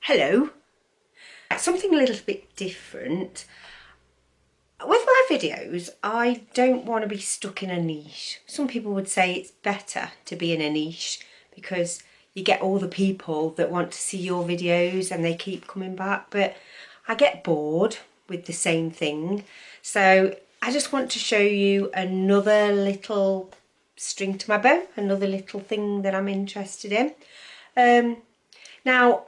Hello. Something a little bit different. With my videos, I don't want to be stuck in a niche. Some people would say it's better to be in a niche because you get all the people that want to see your videos and they keep coming back, but I get bored with the same thing. So I just want to show you another little string to my bow, another little thing that I'm interested in. Now,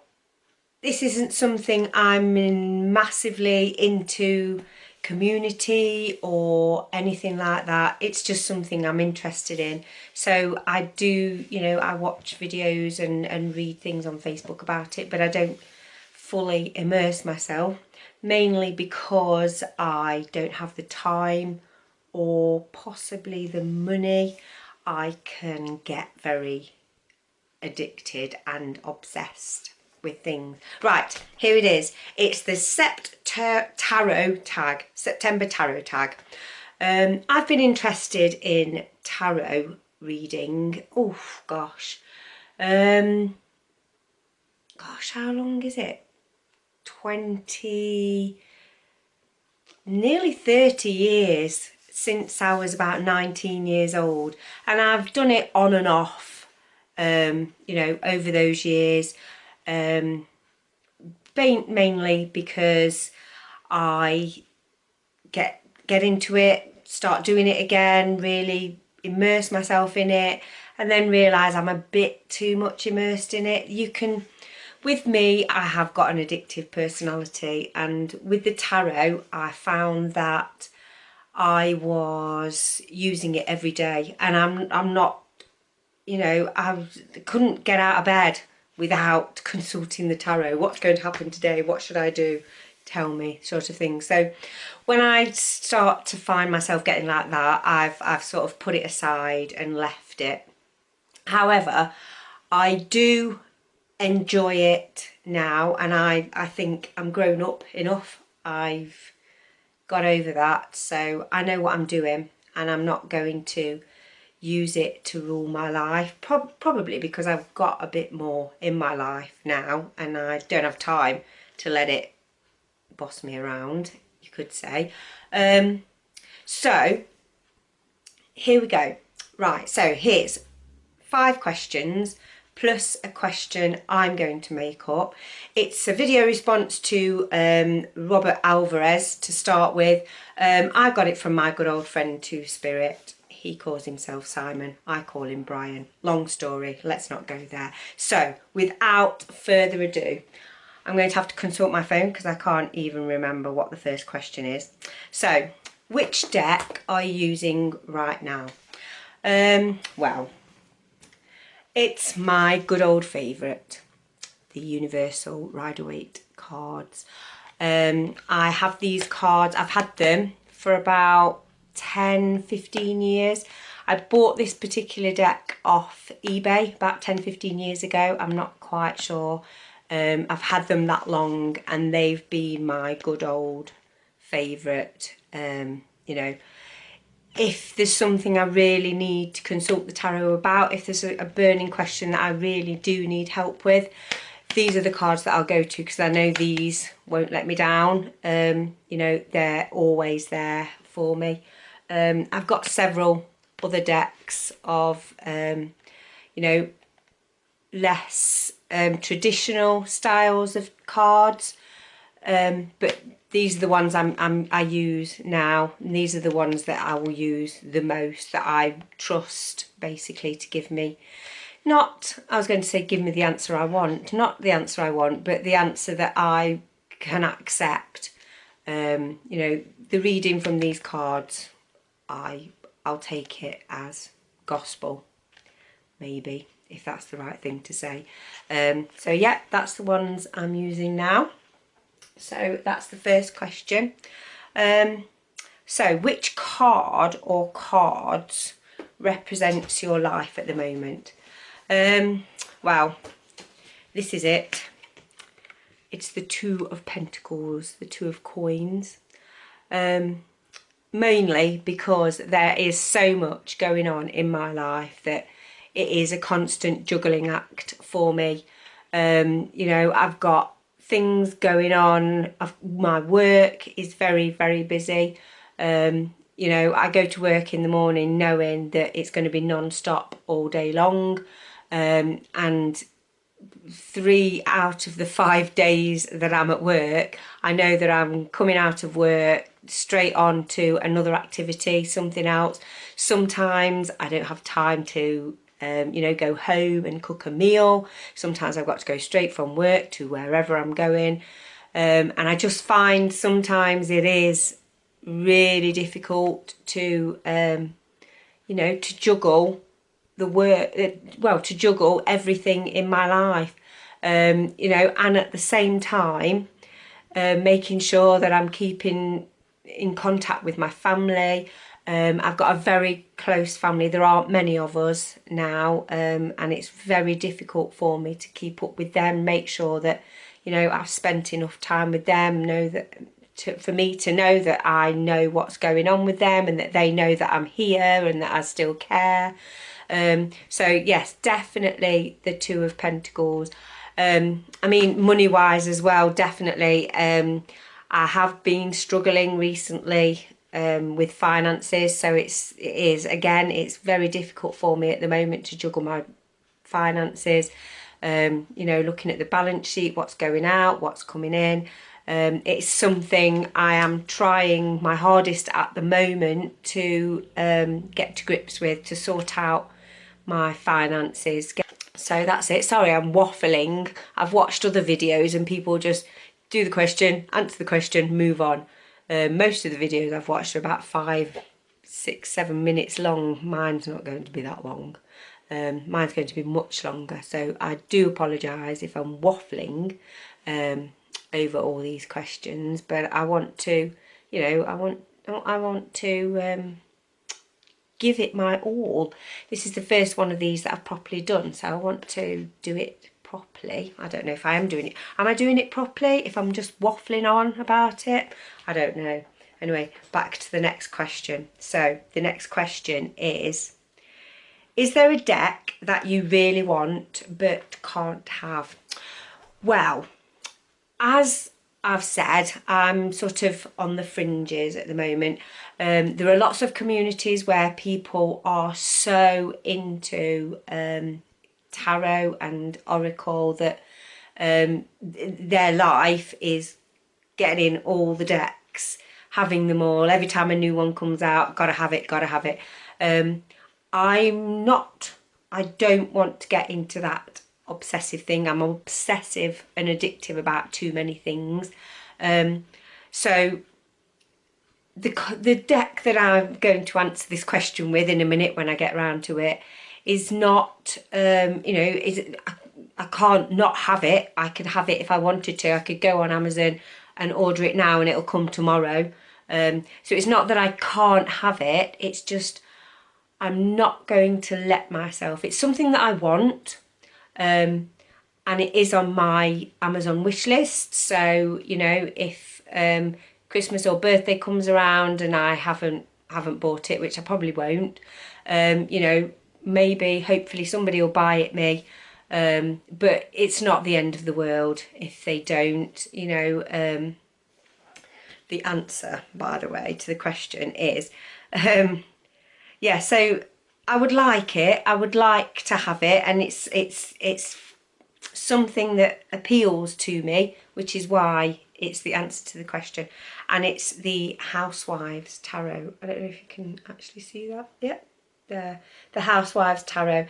this isn't something I'm massively into community or anything like that. It's just something I'm interested in. So I do, I watch videos and read things on Facebook about it, but I don't fully immerse myself, mainly because I don't have the time or possibly the money. I can get very addicted and obsessed with things. Right, here it is. It's the Tarot tag, September Tarot tag. I've been interested in tarot reading. Oh gosh. How long is it? 20, nearly 30 years since I was about 19 years old, and I've done it on and off, over those years. Mainly because I get into it, start doing it again, really immerse myself in it, and then realise I'm a bit too much immersed in it. With me, I have got an addictive personality, and with the tarot, I found that I was using it every day, and I'm not, I couldn't get out of bed without consulting the tarot. What's going to happen today? What should I do? Tell me, sort of thing. So when I start to find myself getting like that, I've sort of put it aside and left it. However, I do enjoy it now, and I think I'm grown up enough. I've got over that, so I know what I'm doing, and I'm not going to use it to rule my life, probably because I've got a bit more in my life now and I don't have time to let it boss me around, you could say. So here we go. Right, so here's 5 questions plus a question I'm going to make up. It's a video response to Robert Alvarez to start with. I got it from my good old friend Two Spirit. He calls himself Simon, I call him Brian. Long story, let's not go there. So without further ado, I'm going to have to consult my phone because I can't even remember what the first question is. So, which deck are you using right now? Well, it's my good old favourite, the Universal Rider-Waite cards. I have these cards, I've had them for about 10-15 years. I bought this particular deck off eBay about 10-15 years ago. I'm not quite sure. I've had them that long and they've been my good old favourite. If there's something I really need to consult the tarot about, if there's a burning question that I really do need help with, these are the cards that I'll go to because I know these won't let me down. They're always there for me. I've got several other decks of, less traditional styles of cards, but these are the ones I use now, and these are the ones that I will use the most, that I trust basically to give me, I was going to say give me the answer I want, not the answer I want, but the answer that I can accept. The reading from these cards, I'll take it as gospel, maybe, if that's the right thing to say. So yeah, that's the ones I'm using now. So that's the first question. So which card or cards represents your life at the moment? Well, this is it. It's the Two of Pentacles, the Two of Coins. Mainly because there is so much going on in my life that it is a constant juggling act for me. I've got things going on. My work is very, very busy. You know, I go to work in the morning knowing that it's going to be non-stop all day long. And 3 out of the 5 days that I'm at work, I know that I'm coming out of work straight on to another activity, something else. Sometimes I don't have time to you know, go home and cook a meal. Sometimes I've got to go straight from work to wherever I'm going. And I just find sometimes it is really difficult to you know, to juggle the work, well, to juggle everything in my life, you know, and at the same time making sure that I'm keeping in contact with my family. I've got a very close family. There aren't many of us now, and it's very difficult for me to keep up with them, make sure that, you know, I've spent enough time with them, know that for me to know that I know what's going on with them, and that they know that I'm here and that I still care. So yes, definitely the Two of Pentacles. I mean, money wise as well, definitely. I have been struggling recently with finances, so it is again, it's very difficult for me at the moment to juggle my finances. You know, looking at the balance sheet, what's going out, what's coming in. It's something I am trying my hardest at the moment to get to grips with, to sort out my finances. So that's it. Sorry, I'm waffling. I've watched other videos and people just do the question, answer the question, move on. Most of the videos I've watched are about 5, 6, 7 minutes long. Mine's not going to be that long. Mine's going to be much longer. So I do apologise if I'm waffling over all these questions, but I want to, you know, I want to give it my all. This is the first one of these that I've properly done, so I want to do it properly. I don't know if I am doing it. Am I doing it properly? If I'm just waffling on about it? I don't know. Anyway, back to the next question. So the next question is there a deck that you really want but can't have? Well, as I've said, I'm sort of on the fringes at the moment. There are lots of communities where people are so into tarot and oracle that their life is getting in all the decks, having them all. Every time a new one comes out, gotta have it, gotta have it. I'm not, I don't want to get into that obsessive thing. I'm obsessive and addictive about too many things. So the deck that I'm going to answer this question with in a minute when I get around to it is not, you know, I can't not have it. I could have it if I wanted to. I could go on Amazon and order it now and it'll come tomorrow. So it's not that I can't have it. It's just I'm not going to let myself. It's something that I want. And it is on my Amazon wish list. So, you know, if Christmas or birthday comes around and I haven't bought it, which I probably won't, you know, maybe hopefully somebody will buy it me. But it's not the end of the world if they don't. You know, the answer, by the way, to the question is yeah, so I would like it. I would like to have it, and it's something that appeals to me, which is why it's the answer to the question. And it's the Housewives Tarot. I don't know if you can actually see that. Yeah, the Housewives Tarot.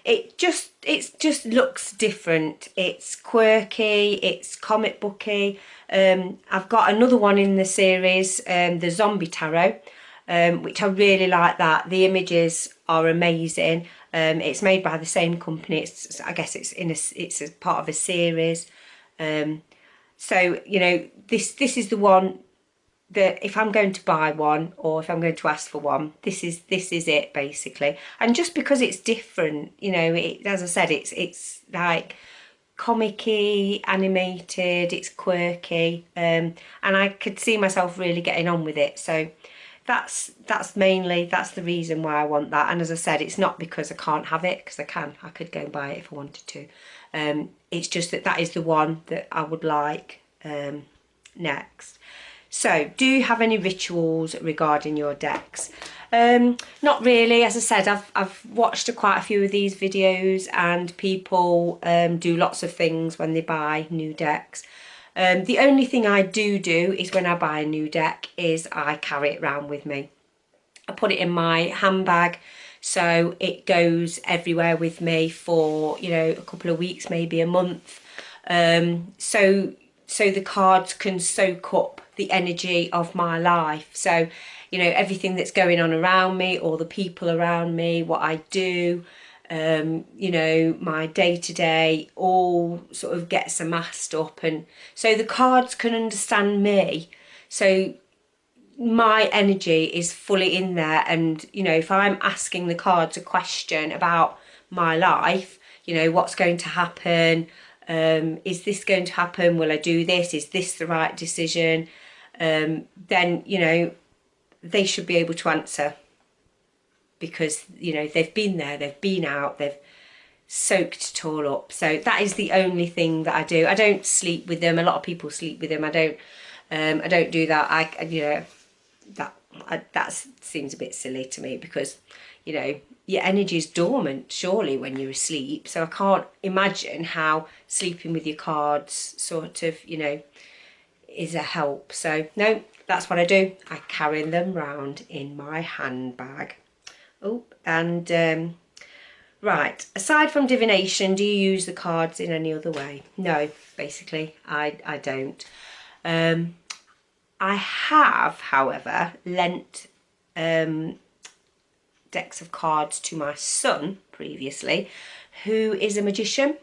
It just looks different. It's quirky. It's comic booky. I've got another one in the series, the Zombie Tarot. Which I really like that. The images are amazing. It's made by the same company. I guess it's a part of a series. So, you know, this is the one that if I'm going to buy one or if I'm going to ask for one, this is it basically. And just because it's different, you know, as I said, it's like comic-y, animated, it's quirky, and I could see myself really getting on with it. So that's the reason why I want that. And as I said, it's not because I can't have it, because I could go and buy it if I wanted to. it's just that that is the one that I would like next. So, do you have any rituals regarding your decks? Not really. As I said, I've watched quite a few of these videos, and people do lots of things when they buy new decks. The only thing I do is when I buy a new deck is I carry it around with me. I put it in my handbag, so it goes everywhere with me for, you know, a couple of weeks, maybe a month. So the cards can soak up the energy of my life. So, you know, everything that's going on around me, or the people around me, what I do, you know, my day-to-day, all sort of gets amassed up. And so the cards can understand me. So my energy is fully in there. And, you know, if I'm asking the cards a question about my life, you know, what's going to happen, is this going to happen, will I do this, is this the right decision, then, you know, they should be able to answer, because, you know, they've been there, they've been out, they've soaked it all up. So that is the only thing that I do. I don't sleep with them. A lot of people sleep with them. I don't do that. You know, that seems a bit silly to me, because, you know, your energy is dormant surely when you're asleep. So I can't imagine how sleeping with your cards sort of, you know, is a help. So no, that's what I do. I carry them round in my handbag. Oh, and right, aside from divination, do you use the cards in any other way? No, basically I don't. I have, however, lent decks of cards to my son previously, who is a magician,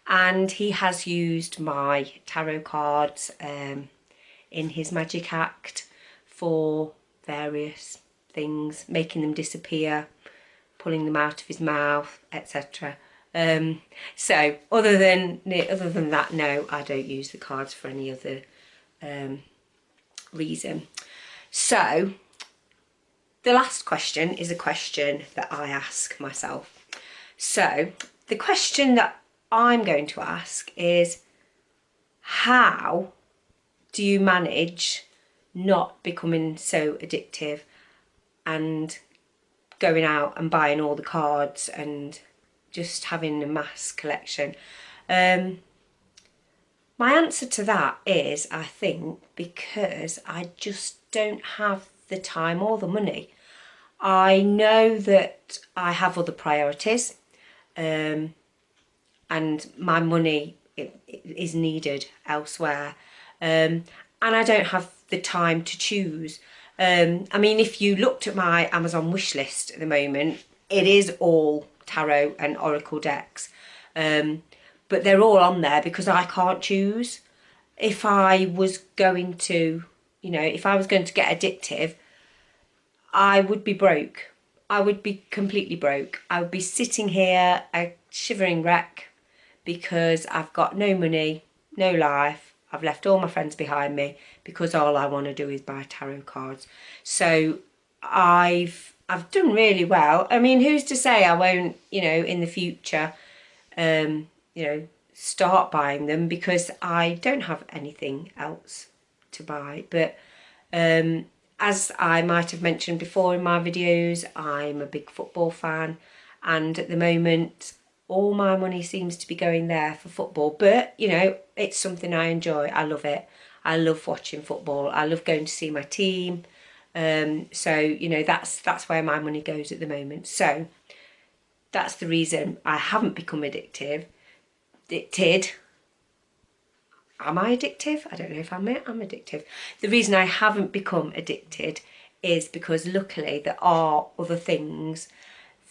and he has used my tarot cards in his magic act for various things, making them disappear, pulling them out of his mouth, etc. So other than that, no, I don't use the cards for any other reason. So the last question is a question that I ask myself. So the question that I'm going to ask is, how do you manage not becoming so addictive and going out and buying all the cards and just having a mass collection? My answer to that is, I think, because I just don't have the time or the money. I know that I have other priorities, and my money is needed elsewhere, and I don't have the time to choose. I mean, if you looked at my Amazon wish list at the moment, it is all tarot and oracle decks, but they're all on there because I can't choose. If I was going to, you know, if I was going to get addictive, I would be broke. I would be completely broke. I would be sitting here a shivering wreck, because I've got no money, no life. I've left all my friends behind me because all I want to do is buy tarot cards. So I've done really well. I mean, who's to say I won't, you know, in the future, you know, start buying them, because I don't have anything else to buy. But as I might have mentioned before in my videos, I'm a big football fan, and at the moment all my money seems to be going there for football. But, you know, it's something I enjoy. I love it. I love watching football. I love going to see my team. So, you know, that's where my money goes at the moment. So that's the reason I haven't become addicted. Am I addictive? I don't know if I'm addictive. The reason I haven't become addicted is because luckily there are other things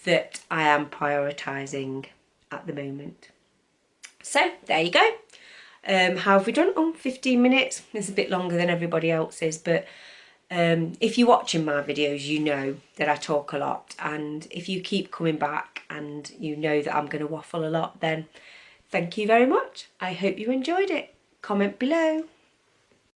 that I am prioritising at the moment. So there you go. How have we done? Oh, 15 minutes. It's a bit longer than everybody else's, but if you're watching my videos, you know that I talk a lot, and if you keep coming back and you know that I'm going to waffle a lot, then thank you very much. I hope you enjoyed it. Comment below.